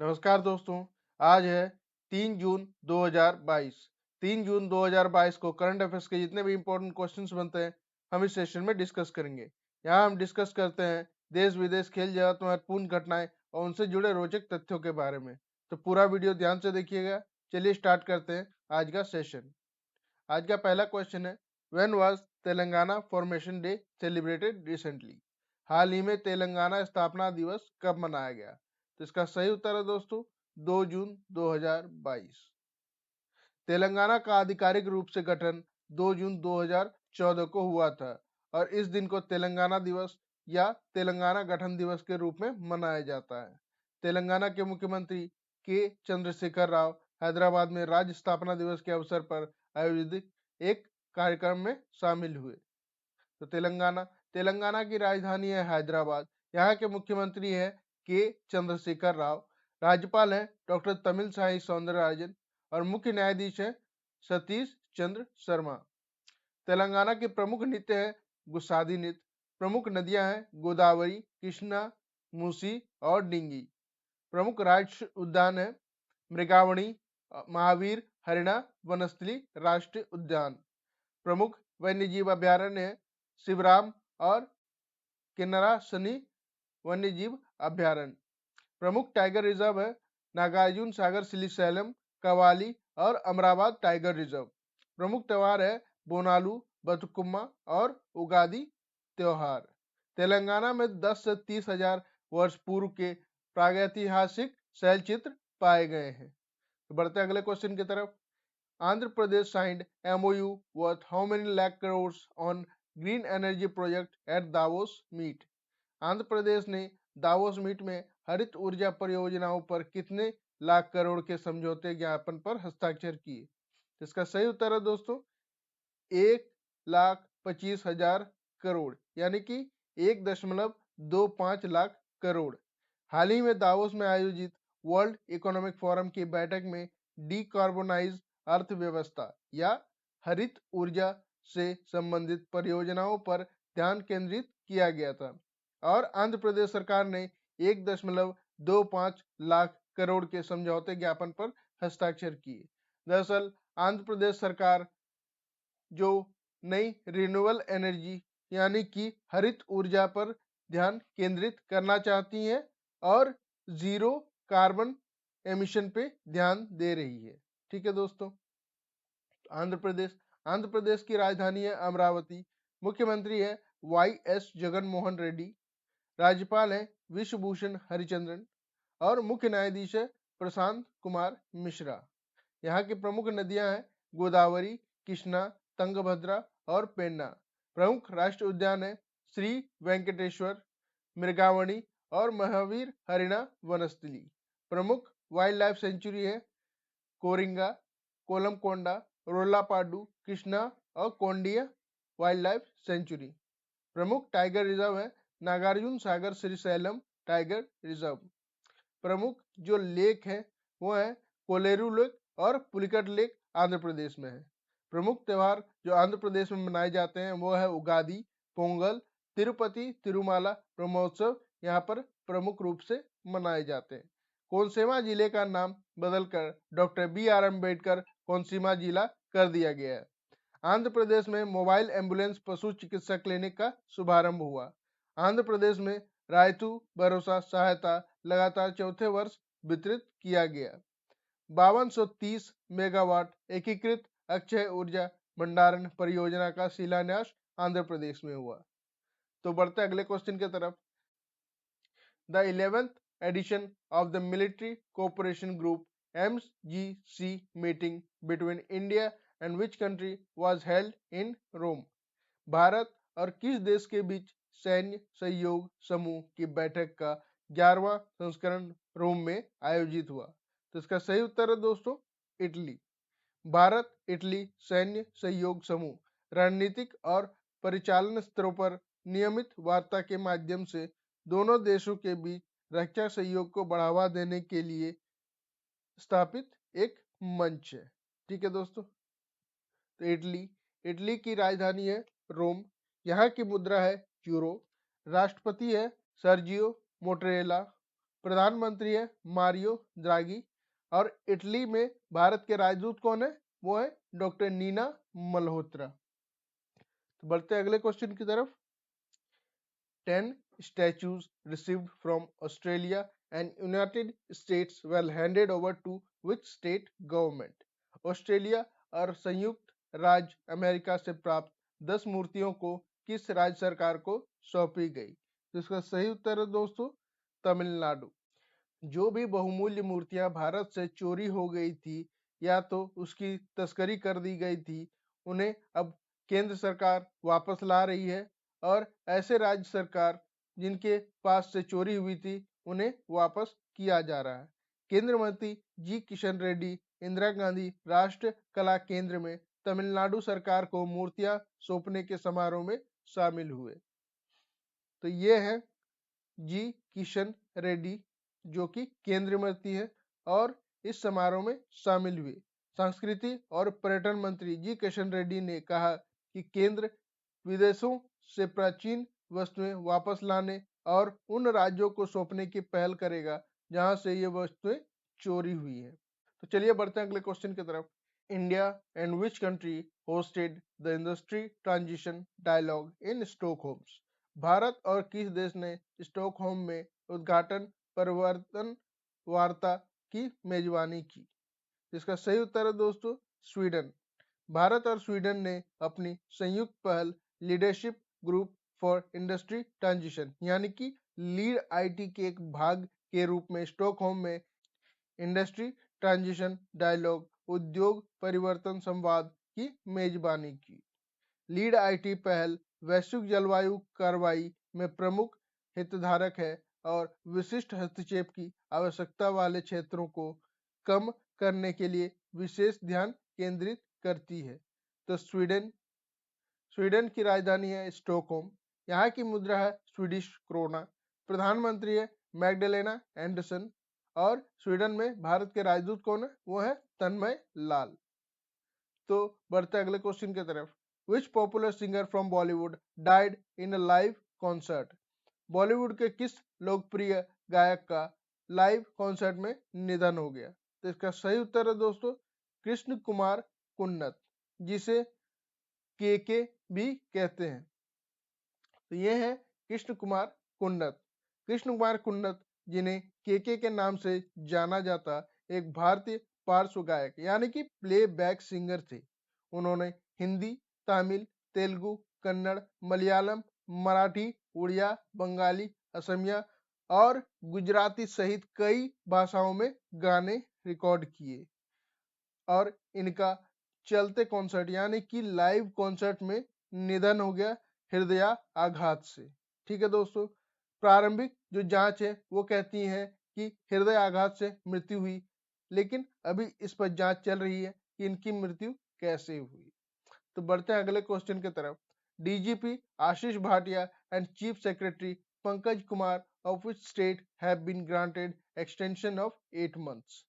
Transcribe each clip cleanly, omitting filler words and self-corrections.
नमस्कार दोस्तों। आज है 3 जून 2022। 3 जून 2022 को करंट अफेयर्स के जितने भी इंपॉर्टेंट क्वेश्चंस बनते हैं हम इस सेशन में डिस्कस करेंगे। यहाँ हम डिस्कस करते हैं देश विदेश खेल जगत में महत्वपूर्ण घटनाएं और उनसे जुड़े रोचक तथ्यों के बारे में। तो पूरा वीडियो ध्यान से देखिएगा। चलिए स्टार्ट करते हैं आज का सेशन। आज का पहला क्वेश्चन है, when was Telangana formation day celebrated recently? हाल ही में तेलंगाना स्थापना दिवस कब मनाया गया? तो इसका सही उत्तर है दोस्तों 2 जून 2022। तेलंगाना का आधिकारिक रूप से गठन 2 जून 2014 को हुआ था और इस दिन को तेलंगाना दिवस या तेलंगाना गठन दिवस के रूप में मनाया जाता है। तेलंगाना के मुख्यमंत्री के चंद्रशेखर राव हैदराबाद में राज्य स्थापना दिवस के अवसर पर आयोजित एक कार्यक्रम में शामिल हुए। तो तेलंगाना की राजधानी है हैदराबाद। यहाँ के मुख्यमंत्री है के चंद्रशेखर राव। राज्यपाल है डॉक्टर तमिलसाई सौंदरराजन और मुख्य न्यायाधीश है सतीश चंद्र शर्मा। तेलंगाना के प्रमुख नृत्य है गुसादी नृत्य। प्रमुख नदियां हैं गोदावरी, कृष्णा, मूसी और डिंगी। प्रमुख राष्ट्रीय उद्यान है मृगावणी, महावीर, हरिणा, वनस्थली राष्ट्रीय उद्यान। प्रमुख वन्यजीव अभ्यारण्य है शिवराम और किन्नरा सनी वन्यजीव अभ्यारण्य। प्रमुख टाइगर रिजर्व है नागार्जुन सागर सिलिसैलम, कवाली और अमराबाद टाइगर रिजर्व। प्रमुख त्योहार है बोनालू, बतुकुम्मा और उगादी त्योहार। तेलंगाना में 10 से 30 हजार वर्ष पूर्व के प्रागैतिहासिक शैलचित्र पाए गए हैं। तो बढ़ते अगले क्वेश्चन की तरफ। Andhra Pradesh signed MOU worth how many lakh crores on green energy project at Davos meet? Andhra Pradesh ने दावोस मीट में हरित ऊर्जा परियोजनाओं पर कितने लाख करोड़ के समझौते ज्ञापन पर हस्ताक्षर किए? इसका सही उत्तर है दोस्तों 1,25,000 करोड़, यानी कि 1.25 लाख करोड़। हाल ही में दावोस में आयोजित वर्ल्ड इकोनॉमिक फोरम की बैठक में डीकार्बोनाइज अर्थव्यवस्था या हरित ऊर्जा से संबंधित परियोजनाओं पर ध्यान केंद्रित किया गया था और आंध्र प्रदेश सरकार ने 1.25 लाख करोड़ के समझौते ज्ञापन पर हस्ताक्षर किए। दरअसल आंध्र प्रदेश सरकार जो नई रिन्यूएबल एनर्जी यानी कि हरित ऊर्जा पर ध्यान केंद्रित करना चाहती है और जीरो कार्बन एमिशन पे ध्यान दे रही है। ठीक है दोस्तों। आंध्र प्रदेश की राजधानी है अमरावती। मुख्यमंत्री है YS जगन मोहन रेड्डी। राज्यपाल है विश्वभूषण हरिचंद्रन और मुख्य न्यायाधीश है प्रशांत कुमार मिश्रा। यहाँ की प्रमुख नदियां हैं गोदावरी, कृष्णा, तंगभद्रा और पेन्ना। प्रमुख राष्ट्रीय उद्यान है श्री वेंकटेश्वर, मृगावणी और महावीर हरिणा वनस्थली। प्रमुख वाइल्ड लाइफ सेंचुरी है कोरिंगा, कोलमकोंडा, रोलापाडू, कृष्णा और कोंडिया वाइल्ड लाइफ सेंचुरी। प्रमुख टाइगर रिजर्व है नागार्जुन सागर श्रीशैलम टाइगर रिजर्व। प्रमुख जो लेक है वो है कोलेरू लेक और पुलिकट लेक आंध्र प्रदेश में है। प्रमुख त्यौहार जो आंध्र प्रदेश में मनाए जाते हैं वो है उगादी, पोंगल, तिरुपति तिरुमाला ब्रह्मोत्सव यहाँ पर प्रमुख रूप से मनाए जाते हैं। कोनसीमा जिले का नाम बदलकर डॉक्टर BR अम्बेडकर कोनसीमा जिला कर दिया गया है। आंध्र प्रदेश में मोबाइल एम्बुलेंस पशु चिकित्सा क्लिनिक का शुभारंभ हुआ। आंध्र प्रदेश में रायतू भरोसा सहायता लगातार चौथे वर्ष वितरित किया गया। 5230 मेगावाट एकीकृत अक्षय ऊर्जा भंडारण परियोजना का शिलान्यास आंध्र प्रदेश में हुआ। तो बढ़ते अगले क्वेश्चन की तरफ। The 11th edition of the Military Cooperation Group MGC meeting between India and which country was held in Rome? Bharat और किस देश के बीच सैन्य सहयोग समूह की बैठक का 11वां संस्करण रोम में आयोजित हुआ? तो इसका सही उत्तर है दोस्तों इटली। भारत इटली सैन्य सहयोग समूह रणनीतिक और परिचालन स्तरों पर नियमित वार्ता के माध्यम से दोनों देशों के बीच रक्षा सहयोग को बढ़ावा देने के लिए स्थापित एक मंच है। ठीक है दोस्तों। तो इटली की राजधानी है रोम। यहाँ की मुद्रा है यूरो। राष्ट्रपति है सर्जियो मोटरेला। प्रधानमंत्री है मारियो द्रागी। और इटली में भारत के राजदूत कौन है? वो है डॉक्टर नीना मल्होत्रा। तो बढ़ते हैं अगले क्वेश्चन की तरफ। 10 statues received from Australia and United States were handed over to which state government? Australia और संयुक्त राज्य अमेरिका से प्राप्त 10 मूर्तियों को किस राज्य सरकार को सौंपी गई? तो इसका सही उत्तर है दोस्तों तमिलनाडु। जो भी बहुमूल्य मूर्तियां भारत से चोरी हो गई थी या तो उसकी तस्करी कर दी गई थी, उन्हें अब केंद्र सरकार वापस ला रही है। और ऐसे राज्य सरकार जिनके पास से चोरी हुई थी उन्हें वापस किया जा रहा है। केंद्र मंत्री जी किशन रेड्डी इंदिरा गांधी राष्ट्रीय कला केंद्र में तमिलनाडु सरकार को मूर्तियां सौंपने के समारोह में शामिल हुए। तो ये है जी किशन रेड्डी जो कि केंद्रीय मंत्री है और इस समारोह में शामिल हुए। संस्कृति और पर्यटन मंत्री जी किशन रेड्डी ने कहा कि केंद्र विदेशों से प्राचीन वस्तुएं वापस लाने और उन राज्यों को सौंपने की पहल करेगा जहां से ये वस्तुएं चोरी हुई है। तो चलिए बढ़ते हैं अगले क्वेश्चन की तरफ। India and which country hosted the industry transition dialogue in Stockholms? Bharat और किस देश ने स्टॉकहोम में उद्घाटन परिवर्तन वार्ता की मेजबानी की? इसका सही उत्तर है दोस्तों स्वीडन। भारत और स्वीडन ने अपनी संयुक्त पहल leadership group for industry transition यानी कि लीड आईटी के एक भाग के रूप में स्टॉकहोम में इंडस्ट्री ट्रांजिशन डायलॉग उद्योग परिवर्तन संवाद की मेजबानी की। लीड आईटी पहल वैश्विक जलवायु कार्रवाई में प्रमुख हितधारक है और विशिष्ट हस्तक्षेप की आवश्यकता वाले क्षेत्रों को कम करने के लिए विशेष ध्यान केंद्रित करती है। तो स्वीडन की राजधानी है स्टॉकहोम। यहाँ की मुद्रा है स्वीडिश क्रोना। प्रधानमंत्री है मैग्डलेना एंडरसन। और स्वीडन में भारत के राजदूत कौन है? वो है तन्मय लाल। तो बढ़ते अगले क्वेश्चन की तरफ। Which popular singer from Bollywood died in a live concert? Bollywood के किस लोकप्रिय गायक का लाइव कॉन्सर्ट में निधन हो गया? तो इसका सही उत्तर है दोस्तों कृष्ण कुमार कुन्नत, जिसे के भी कहते हैं। तो ये है कृष्ण कुमार कुन्नत। कृष्ण कुमार कुन्नत जिन्हें के नाम से जाना जाता एक भारतीय पार्श्व गायक यानी कि प्लेबैक सिंगर थे। उन्होंने हिंदी, तमिल, तेलुगु, कन्नड़, मलयालम, मराठी, उड़िया, बंगाली, असमिया और गुजराती सहित कई भाषाओं में गाने रिकॉर्ड किए। और इनका चलते कॉन्सर्ट यानी कि लाइव कॉन्सर्ट में निधन हो गया हृदय आघात से। ठीक है दोस्तों, प्रारंभिक जो जांच है वो कहती है कि हृदय आघात से मृत्यु हुई, लेकिन अभी इस पर जांच चल रही है कि इनकी मृत्यु कैसे हुई। तो बढ़ते हैं अगले क्वेश्चन की तरफ। DGP Ashish Bhatia and chief secretary Pankaj Kumar of which state have been granted extension of 8 months?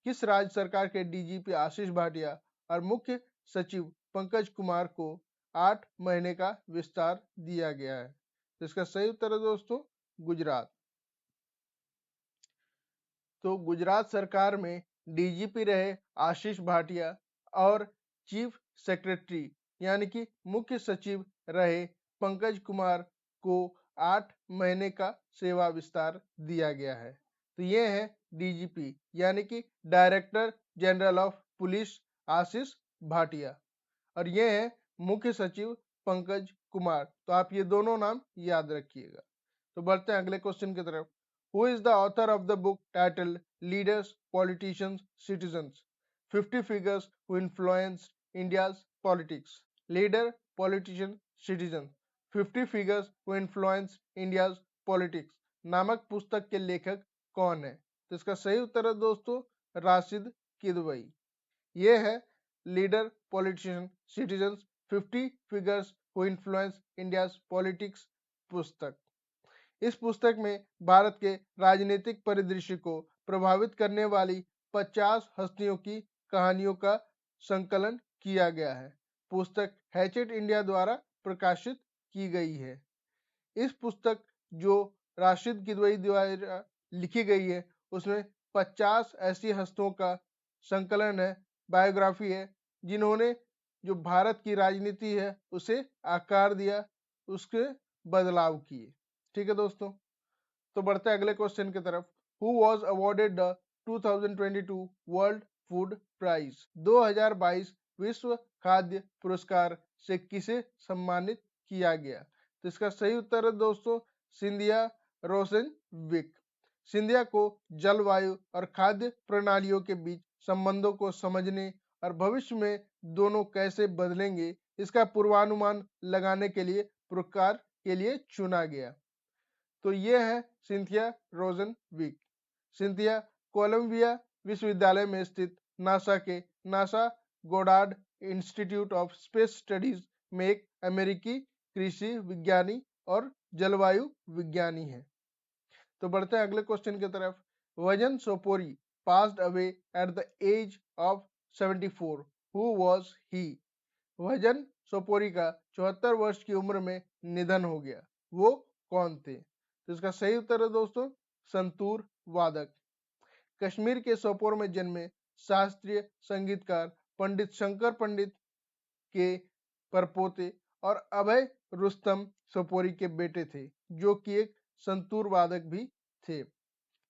किस राज्य सरकार के डीजीपी आशीष भाटिया और मुख्य सचिव पंकज कुमार को 8 महीने का विस्तार दिया गया है? तो इसका सही उत्तर है दोस्तों गुजरात। तो गुजरात सरकार में डीजीपी रहे आशीष भाटिया और चीफ सेक्रेटरी यानी कि मुख्य सचिव रहे पंकज कुमार को 8 महीने का सेवा विस्तार दिया गया है। तो ये है डीजीपी यानी कि डायरेक्टर जनरल ऑफ पुलिस आशीष भाटिया और ये है मुख्य सचिव पंकज कुमार। तो आप ये दोनों नाम याद रखिएगा। तो बढ़ते हैं अगले क्वेश्चन की तरफ। Who is the author of the book titled leaders politicians citizens 50 figures who influenced India's politics? Leader politician citizen 50 figures who influenced India's politics नामक पुस्तक के लेखक कौन है? तो इसका सही उत्तर है दोस्तों राशिद किदवई। ये है leader politician citizens 50 figures who influence India's politics पुस्तक। इस पुस्तक में भारत के राजनीतिक परिदृश्य को प्रभावित करने वाली 50 हस्तियों की कहानियों का संकलन किया गया है। पुस्तक हैचेट इंडिया द्वारा प्रकाशित की गई है। इस पुस्तक जो राशिद किदवई द्वारा लिखी गई है उसमें 50 ऐसी हस्तियों का संकलन है, बायोग्राफी है, जिन्होंने जो भारत की राजनीति है उसे आकार दिया, उसके बदलाव किए। ठीक है दोस्तों, तो बढ़ते हैं अगले क्वेश्चन की तरफ। Who was awarded the 2022 world food prize? 2022 विश्व खाद्य पुरस्कार से किसे सम्मानित किया गया? तो इसका सही उत्तर है दोस्तों सिंधिया रोसेनविक। सिंधिया को जलवायु और खाद्य प्रणालियों के बीच संबंधों को समझने और भविष्य में दोनों कैसे बदलेंगे इसका पूर्वानुमान लगाने के लिए पुरस्कार के लिए चुना गया। तो ये है सिंथिया रोजनविक। सिंथिया कोलंबिया विश्वविद्यालय में स्थित NASA Goddard institute of space studies में एक अमेरिकी कृषि विज्ञानी और जलवायु विज्ञानी है। तो बढ़ते हैं अगले क्वेश्चन की तरफ। Bhajan Sopori passed away at the age of 74। Who was he? Bhajan Sopori का 74 वर्ष की उम्र में निधन हो गया, वो कौन थे? तो इसका सही उत्तर है दोस्तों संतूर वादक। कश्मीर के सोपोर में जन्मे शास्त्रीय संगीतकार पंडित शंकर पंडित के परपोते और अभय रुस्तम सोपोरी के बेटे थे, जो कि एक संतूर वादक भी थे।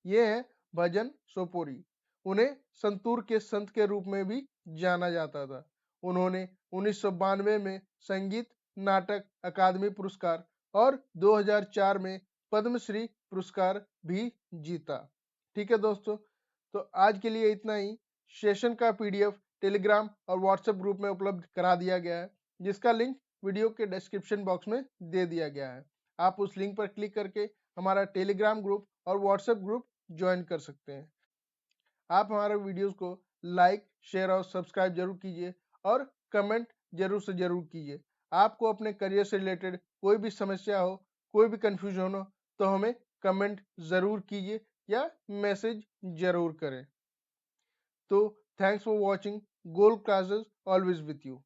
ये है भजन सोपोरी। उन्हें संतूर के संत के रूप में भी जाना जाता था। उन्होंने 1992 में संगीत नाटक अकादमी पुरस्कार और 2004 में पद्मश्री पुरस्कार भी जीता। ठीक है दोस्तों, तो आज के लिए इतना ही। सेशन का पीडीएफ टेलीग्राम और व्हाट्सएप ग्रुप में उपलब्ध करा दिया गया है, जिसका लिंक वीडियो के डिस्क्रिप्शन बॉक्स में दे दिया गया है। आप उस लिंक पर क्लिक करके हमारा टेलीग्राम ग्रुप और व्हाट्सएप ग्रुप ज्वाइन कर सकते हैं। आप हमारे वीडियोस को लाइक शेयर और सब्सक्राइब जरूर कीजिए और कमेंट जरूर से जरूर कीजिए। आपको अपने करियर से रिलेटेड कोई भी समस्या हो, कोई भी कंफ्यूजन हो, तो हमें कमेंट जरूर कीजिए या मैसेज जरूर करें। तो thanks for watching. Gold classes always with you.